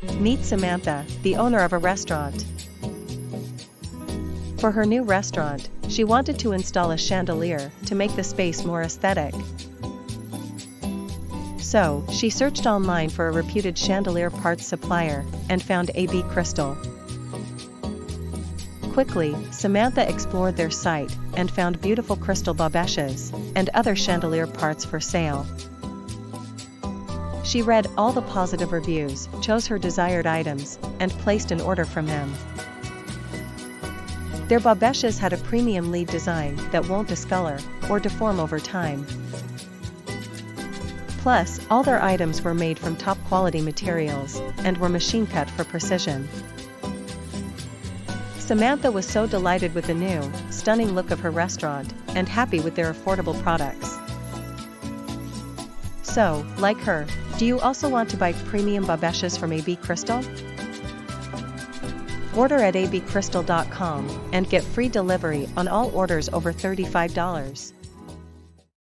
Meet Samantha, the owner of a restaurant. For her new restaurant, she wanted to install a chandelier to make the space more aesthetic. So, she searched online for a reputed chandelier parts supplier and found ABCrystal. Quickly, Samantha explored their site and found beautiful crystal Bobeches and other chandelier parts for sale. She read all the positive reviews, chose her desired items, and placed an order from them. Their Bobeches had a premium lead design that won't discolor or deform over time. Plus, all their items were made from top quality materials and were machine cut for precision. Samantha was so delighted with the new, stunning look of her restaurant and happy with their affordable products. So, like her, do you also want to buy premium Bobeches from ABCrystal? Order at abcrystal.com and get free delivery on all orders over $35.